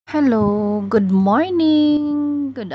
Hello, good morning. Good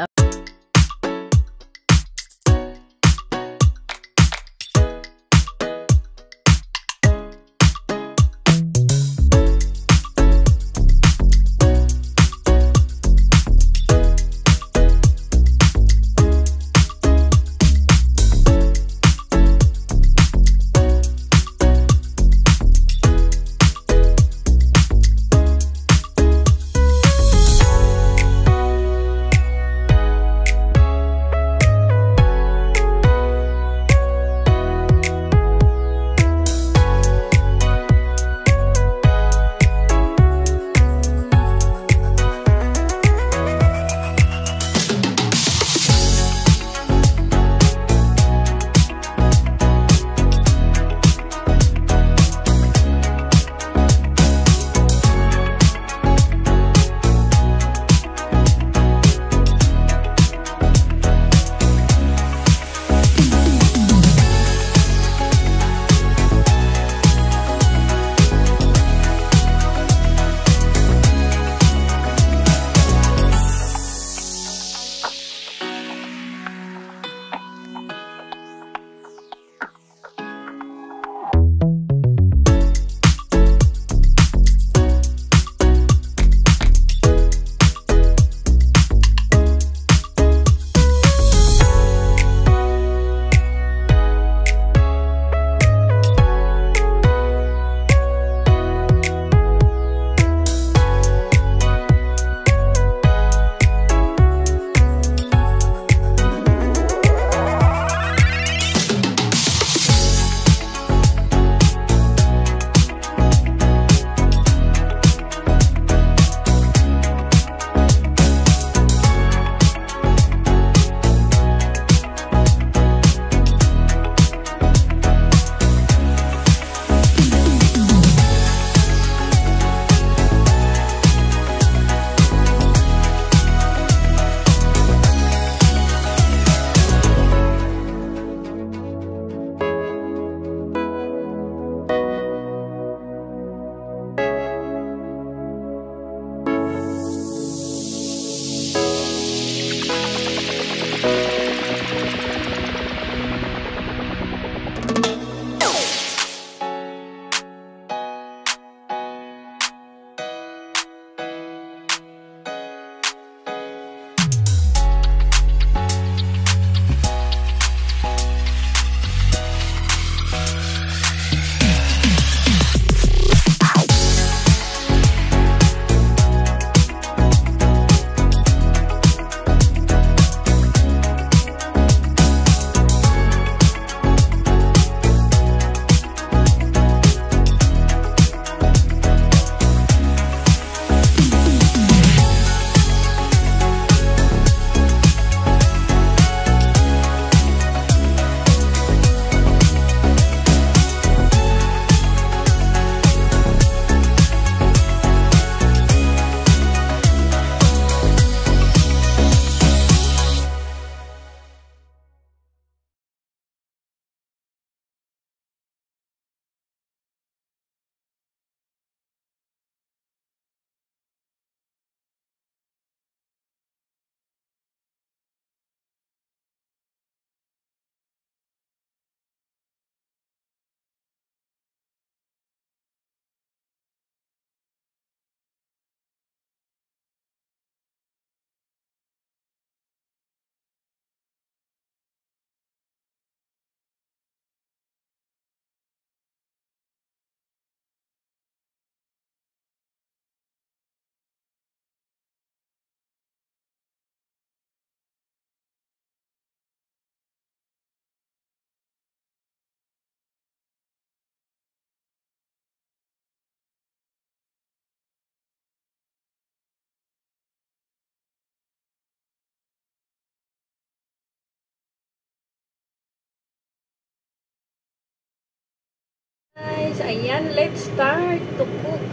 guys, ayan, let's start to cook.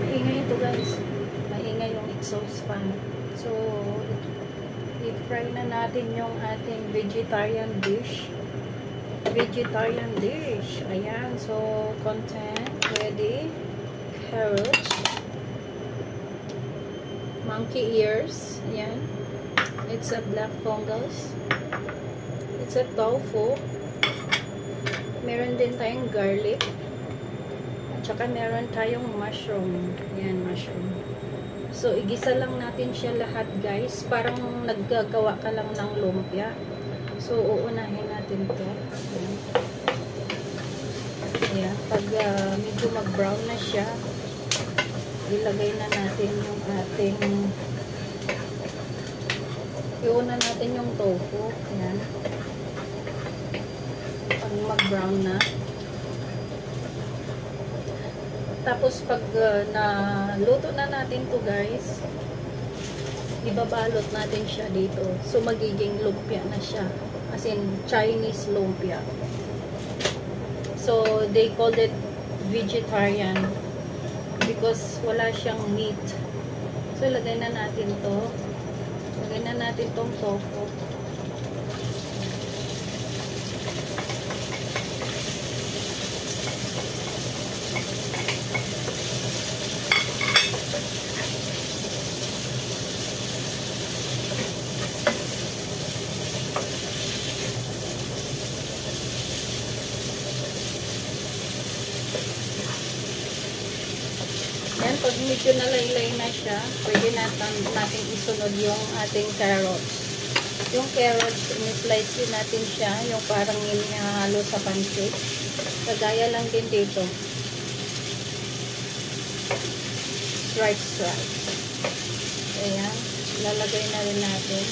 Maingay ito guys. Maingay yung exhaust fan. So, i-fry na natin yung ating vegetarian dish. Ayan, so content ready. Carrots. monkey ears. Ayan. It's a black fungus. It's a tofu. Meron din tayong garlic. At saka meron tayong mushroom. Ayan, mushroom. So, igisa lang natin siya lahat, guys. Parang naggagawa ka lang ng lumpia. So, uunahin natin to. Ayan. Ayan. Pag medyo mag-brown na siya, ilagay na natin yung ating iuna natin yung tofu. Ayan. Pag mag-brown na. Tapos pag naluto na natin to, guys, ibabalot natin siya dito. So magiging lumpia na siya. As in Chinese lumpia. So they called it vegetarian because wala siyang meat. So lagay na natin to. Lagay na natin tong tofu. Yan, pag medyo nalaylay na siya, pwede natin isunod yung ating carrots. Yung carrots, in-slice din natin siya, yung parang inihalo sa pancake. Kagaya lang din dito. Stripes. Ayan, lalagay na rin natin.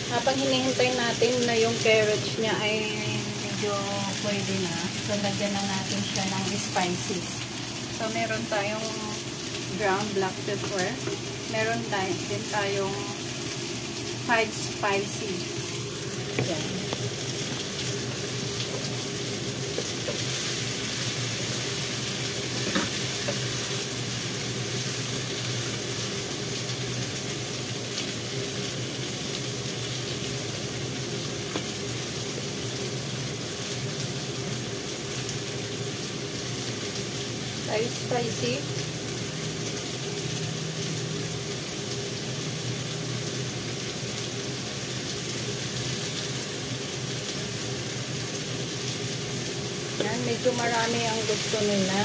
Habang hinihintay natin na yung carrots niya ay medyo pwede na, so lagyan na natin siya ng spices. So meron tayong ground black pepper, meron din tayong 5 spicy. Yan. Spicy. Yan, medyo marami ang gusto nila.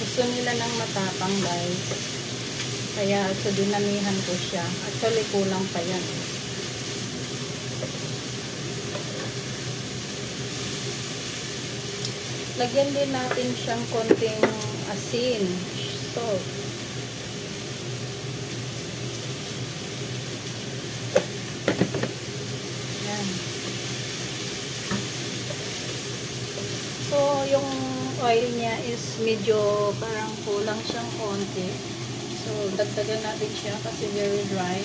Gusto nila ng matapang, guys. Kaya, so dinamihan ko siya. Actually, kulang pa yan. Lagyan din natin siyang konting asin, salt. Yan. So, yung oil niya is medyo parang kulang siyang konti. So, dagdagan natin siya kasi very dry.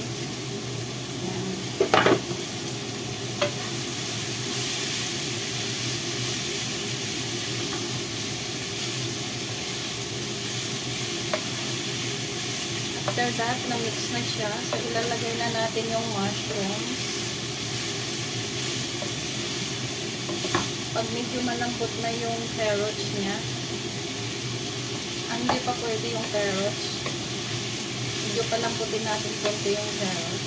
Yan. After that, na-mix na siya. So, ilalagay na natin yung mushrooms. Pag medyo malambot na yung carrots niya, hindi pa pwede yung carrots. Medyo palambutin natin konti yung carrots.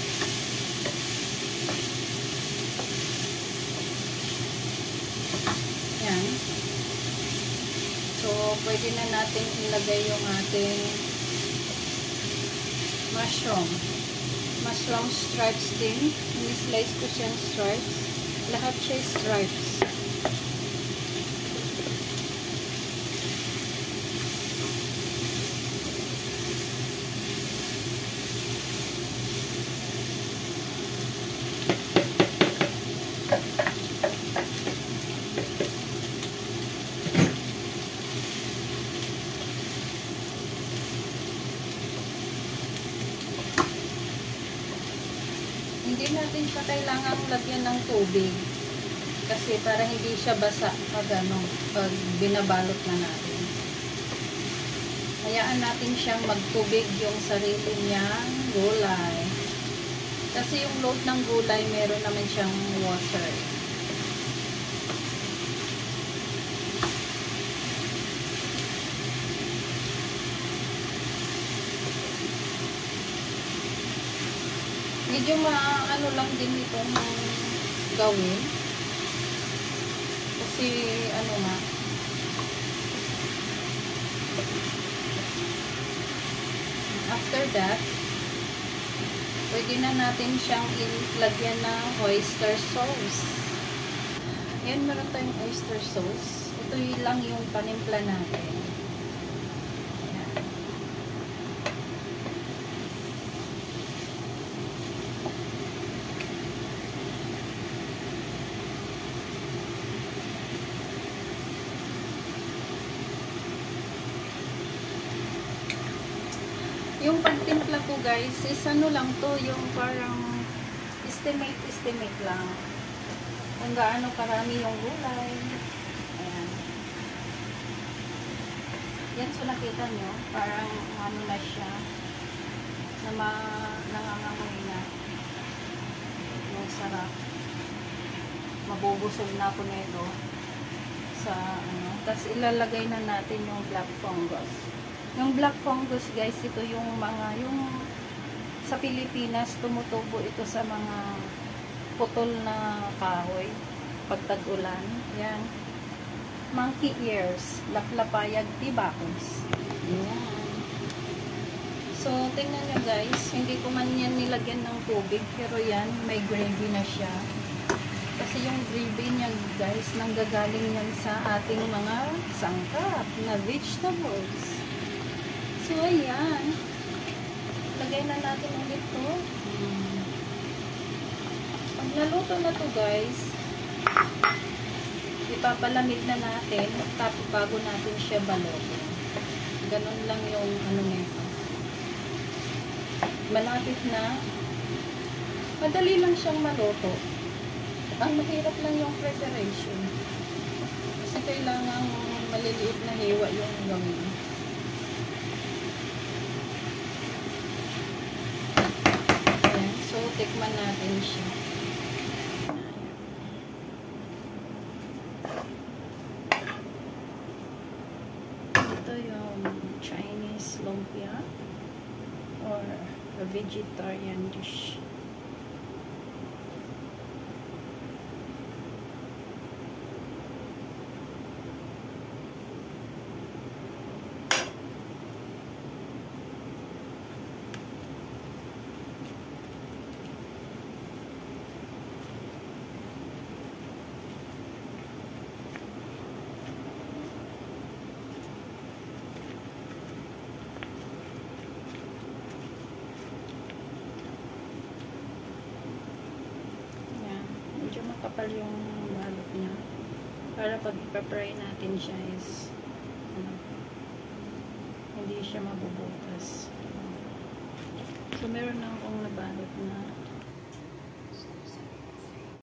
Yan. So, pwede na natin ilagay yung ating mushroom stripes din. Ini-slice ko siyang stripes. Lahat siya stripes. Hindi natin siya kailangang lagyan ng tubig kasi para hindi siya basa pag binabalot na natin. Hayaan natin siyang magtubig yung sarili niyang gulay. Kasi yung load ng gulay, meron naman siyang water. Medyo ano lang din itong gawin. Kasi ano nga, after that, pwede na natin siyang ilagyan ng oyster sauce. Ayan, meron tayong oyster sauce. Ito lang yung panimpla natin. Ayan. Yung pagtimpla ko guys, is ano lang to, yung parang estimate lang. Kung gaano karami yung gulay. Ayan. Yan, so nakita nyo, parang ano na siya, na nangangamoy na. Yung sarap. Mabubusog na ako nito sa ano. Tapos ilalagay na natin yung black fungus. Yung black fungus guys, ito yung mga, yung sa Pilipinas, tumutubo ito sa mga putol na kahoy pag tag-ulan. Yan. Monkey ears, laplapayag tibacos. Yan. So, tingnan nyo guys, hindi ko man yan nilagyan ng tubig, pero yan, may gravy na siya. Kasi yung gravy niya guys, nanggagaling yan sa ating mga sangkap na vegetables. So, ayan. Lagay na natin ulit to. Pag naluto na to guys, ipapalamig na natin tapos bago natin siya balutin. Ganun lang yung ano nito. Malapit na. Madali lang siyang maluto. Ang mahirap lang yung preparation. Kasi kailangan maliliit na hiwa yung gawin. So, tikman natin siya. Ito yung Chinese lumpia or a vegetarian dish. Kapal yung balot niya para pag ipapry natin siya is hindi siya mabubutas. So meron na akong nabalot na